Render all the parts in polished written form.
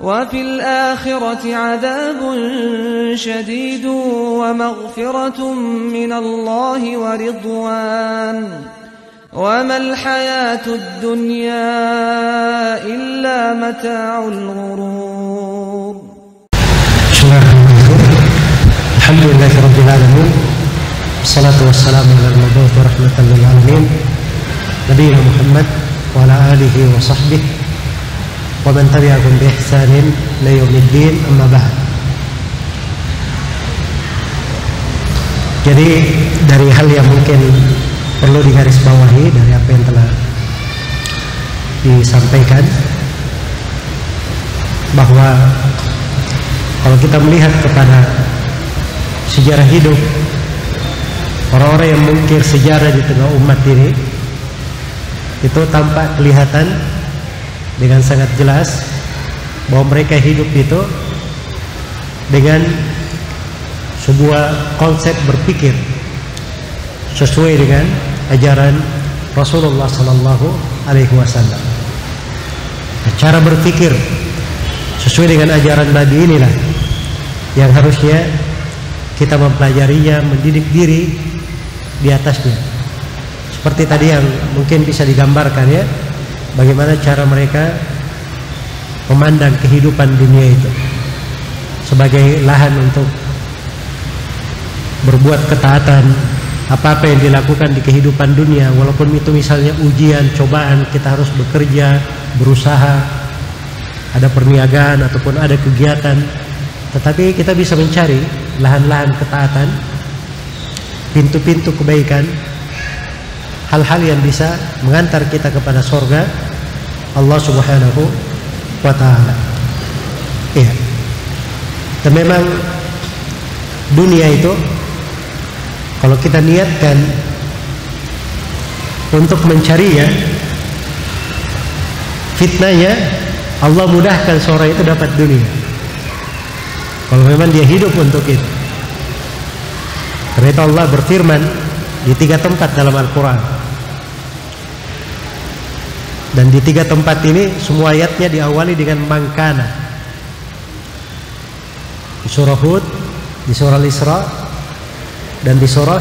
وفي الآخرة عذاب شديد ومغفرة من الله ورضوان وما الحياة الدنيا إلا متاع الغرور. الحمد لله رب العالمين والصلاة والسلام على المبعوث رحمة للعالمين نبينا محمد وعلى آله وصحبه ومن tabi'ahum bi ihsanin ila yaumiddin, amma ba'd. Jadi dari hal yang mungkin perlu digarisbawahi dari apa yang telah disampaikan, bahwa kalau kita melihat kepada sejarah hidup orang-orang yang mengukir sejarah di tengah umat ini, itu tampak kelihatan dengan sangat jelas bahwa mereka hidup itu dengan sebuah konsep berpikir sesuai dengan ajaran Rasulullah Sallallahu Alaihi Wasallam. Cara berpikir sesuai dengan ajaran Nabi inilah yang harusnya kita mempelajarinya, mendidik diri di atasnya. Seperti tadi yang mungkin bisa digambarkan ya, bagaimana cara mereka memandang kehidupan dunia itu sebagai lahan untuk berbuat ketaatan. Apa-apa yang dilakukan di kehidupan dunia, walaupun itu misalnya ujian, cobaan, kita harus bekerja, berusaha, ada perniagaan ataupun ada kegiatan, tetapi kita bisa mencari lahan-lahan ketaatan, pintu-pintu kebaikan, hal-hal yang bisa mengantar kita kepada surga Allah Subhanahu wa ta'ala. Iya. Dan memang dunia itu kalau kita niatkan untuk mencarinya, fitnahnya Allah mudahkan seorang itu dapat dunia kalau memang dia hidup untuk itu. Karena itu Allah berfirman di 3 tempat dalam Al-Quran, dan di 3 tempat ini semua ayatnya diawali dengan mangkana. Di surah Hud, di surah Al-Isra, dan di surah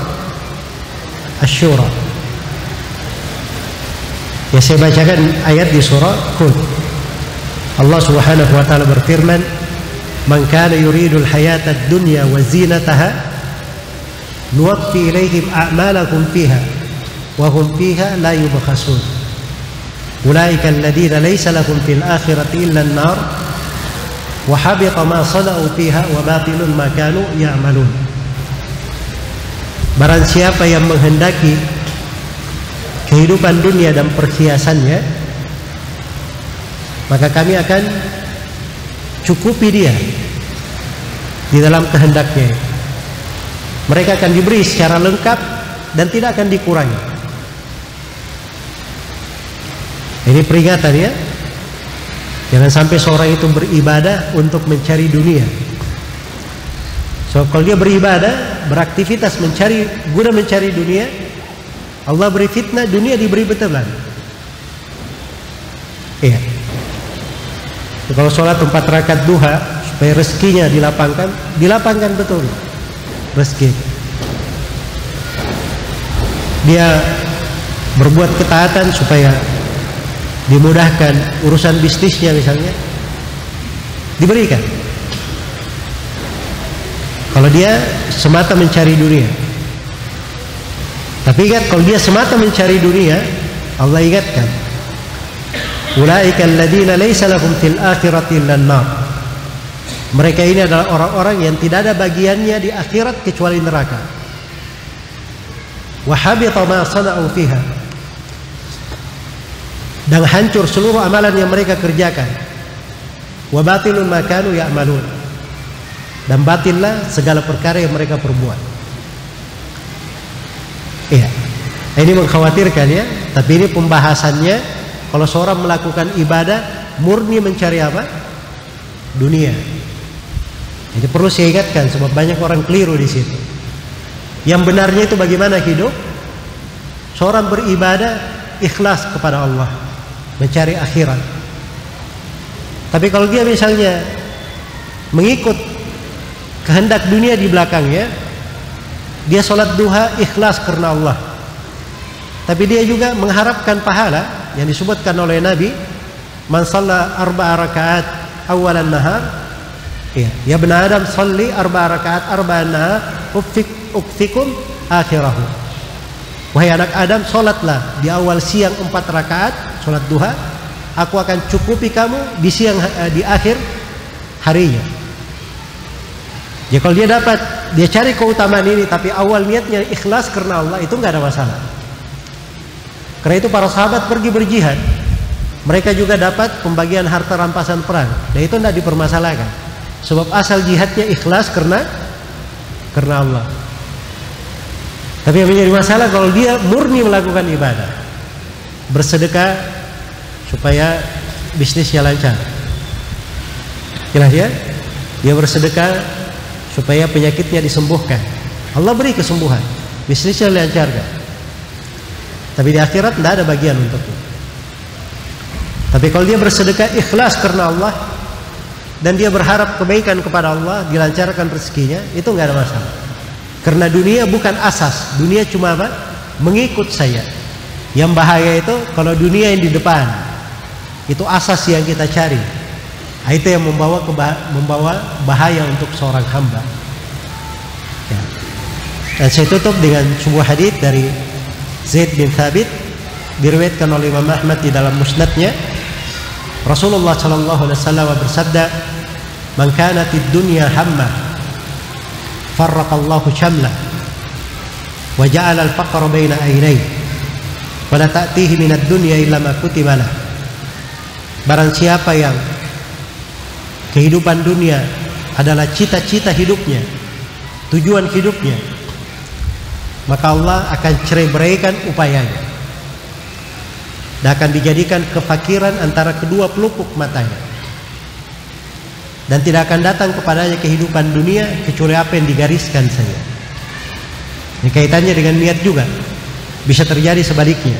Asy-Syura. Ya, saya bacakan ayat di surah Hud. Allah Subhanahu wa ta'ala berfirman, "Man kana yuridul hayatad dunya wa zinataha nuwaffi ilaihim a'malakum fiha wa hum fiha la yubkhasun. Ulaika alladziina laysa lahum fil akhirati illa an-nar wa habita ma sana'u fiha wa batilun ma kanu ya'malun." Barang siapa yang menghendaki kehidupan dunia dan perhiasannya, maka kami akan cukupi dia di dalam kehendaknya. Mereka akan diberi secara lengkap dan tidak akan dikurangi. Ini peringatan ya. Jangan sampai seorang itu beribadah untuk mencari dunia. So, kalau dia beribadah, beraktivitas guna mencari dunia, Allah beri fitnah, dunia diberi betulan. Iya. So, kalau sholat 4 rakaat duha supaya rezekinya dilapangkan betul rezeki. Dia berbuat ketaatan supaya dimudahkan urusan bisnisnya misalnya, diberikan. Kalau dia semata mencari dunia. Tapi ingat, kalau dia semata mencari dunia, Allah ingatkan, "Ulaika alladziina laysa lahum fil akhirati illan nar." Mereka ini adalah orang-orang yang tidak ada bagiannya di akhirat kecuali neraka. Wa habita ma sana'u fiha. Dan hancur seluruh amalan yang mereka kerjakan. Wa batilun ma kanu ya'malun. Dan batillah segala perkara yang mereka perbuat. Iya. Ini mengkhawatirkan ya, tapi ini pembahasannya kalau seorang melakukan ibadah murni mencari apa? Dunia. Jadi perlu saya ingatkan sebab banyak orang keliru di situ. Yang benarnya itu bagaimana hidup? Seorang beribadah ikhlas kepada Allah, mencari akhirat. Tapi kalau dia misalnya mengikut kehendak dunia di belakangnya, dia sholat duha ikhlas karena Allah, tapi dia juga mengharapkan pahala yang disebutkan oleh Nabi, man shalla 4 rakaat awalan nahar, ya ibn Adam sholli 4 rakaat arba'an nahar ukfikum akhirahu. Wahai anak Adam, sholatlah di awal siang 4 rakaat sholat duha, aku akan cukupi kamu di siang di akhir harinya. Ya kalau dia dapat, dia cari keutamaan ini tapi awal niatnya ikhlas karena Allah, itu nggak ada masalah. Karena itu para sahabat pergi berjihad, mereka juga dapat pembagian harta rampasan perang. Dan itu tidak dipermasalahkan, sebab asal jihadnya ikhlas karena Allah. Tapi yang menjadi masalah kalau dia murni melakukan ibadah, bersedekah supaya bisnisnya lancar. Jelas ya? Dia bersedekah supaya penyakitnya disembuhkan, Allah beri kesembuhan, bisnisnya lancarkan. Tapi di akhirat tidak ada bagian untuknya. Tapi kalau dia bersedekah ikhlas karena Allah dan dia berharap kebaikan kepada Allah, dilancarkan rezekinya, itu nggak ada masalah. Karena dunia bukan asas, dunia cuma apa? Mengikut saya. Yang bahaya itu kalau dunia yang di depan, itu asas yang kita cari. Itu yang membawa bahaya untuk seorang hamba. Ya. Dan saya tutup dengan sebuah hadits dari Zaid bin Thabit, diriwayatkan oleh Imam Ahmad di dalam musnadnya. Rasulullah sallallahu alaihi wasallam bersabda, "Man kanatid dunya hamma farraqallahu shamla wa ja'ala al-faqra baina aynayhi wa la ta'tihi minad dunya illa ma kutiba lah." Barang siapa yang kehidupan dunia adalah cita-cita hidupnya, tujuan hidupnya, maka Allah akan cerai-beraikan upayanya dan akan dijadikan kefakiran antara kedua pelupuk matanya, dan tidak akan datang kepadanya kehidupan dunia kecuali apa yang digariskan saja. Ini kaitannya dengan niat juga, bisa terjadi sebaliknya.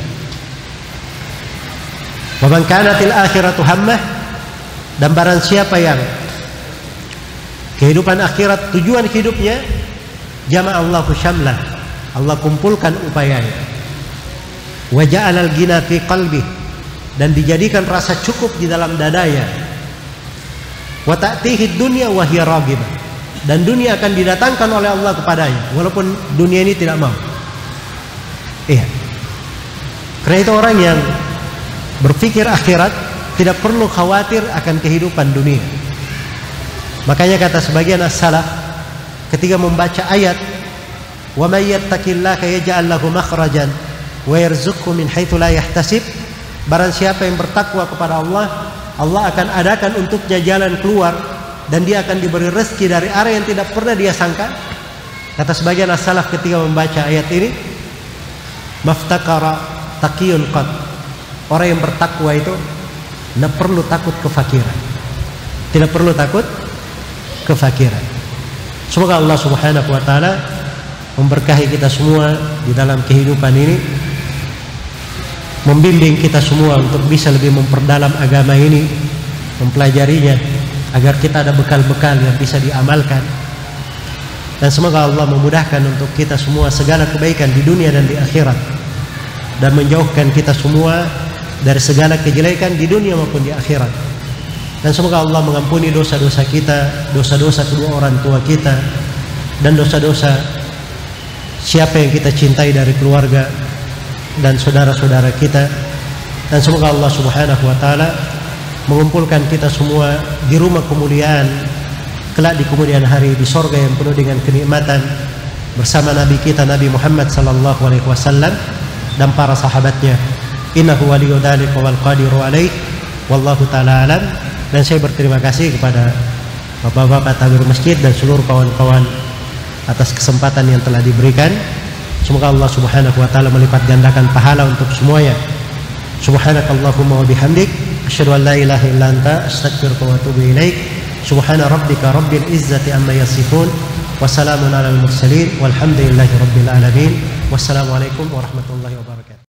Wa man kanatil akhiratu hammah, dan barang siapa yang kehidupan akhirat tujuan hidupnya, jama'allahu syamlah, Allah kumpulkan upayanya. Wa ja'alal ghina fi qalbi, dan dijadikan rasa cukup di dalam dadanya. Wa ta'tihi dunya wa hiya raghibah, dan dunia akan didatangkan oleh Allah kepadanya walaupun dunia ini tidak mau. Iya. Karena itu orang yang berpikir akhirat tidak perlu khawatir akan kehidupan dunia. Makanya kata sebagian as-salaf ketika membaca ayat wa may yattaqillaha yaj'al lahu makhrajan wa yarzuqhu min haitsu la yahtasib, barang siapa yang bertakwa kepada Allah, Allah akan adakan untuknya jalan keluar dan dia akan diberi rezeki dari arah yang tidak pernah dia sangka. Kata sebagian as-salaf ketika membaca ayat ini, maftakara taqiyun qad, orang yang bertakwa itu tidak perlu takut kefakiran, tidak perlu takut kefakiran. Semoga Allah Subhanahu wa taala memberkahi kita semua di dalam kehidupan ini, membimbing kita semua untuk bisa lebih memperdalam agama ini, mempelajarinya agar kita ada bekal-bekal yang bisa diamalkan. Dan semoga Allah memudahkan untuk kita semua segala kebaikan di dunia dan di akhirat, dan menjauhkan kita semua dari segala kejelekan di dunia maupun di akhirat. Dan semoga Allah mengampuni dosa-dosa kita, dosa-dosa kedua orang tua kita, dan dosa-dosa siapa yang kita cintai dari keluarga dan saudara-saudara kita. Dan semoga Allah Subhanahu wa taala mengumpulkan kita semua di rumah kemuliaan kelak di kemudian hari, di sorga yang penuh dengan kenikmatan, bersama Nabi kita Nabi Muhammad sallallahu alaihi wasallam dan para sahabatnya. Innahu waliyyu dzalika wal qadiru alaih, wallahu taala alam. Dan saya berterima kasih kepada bapak-bapak takmir masjid dan seluruh kawan-kawan atas kesempatan yang telah diberikan. Semoga Allah Subhanahu wa taala melipat gandakan pahala untuk semuanya. Subhanakallahumma wa bihamdik, asyhadu an la ilaha illa anta, astaghfiruka wa atubu ilaik. Subhana rabbika rabbil izzati amma yasifun, wa salamun alal mursalin, walhamdulillahi rabbil alamin. Wassalamualaikum warahmatullahi wabarakatuh.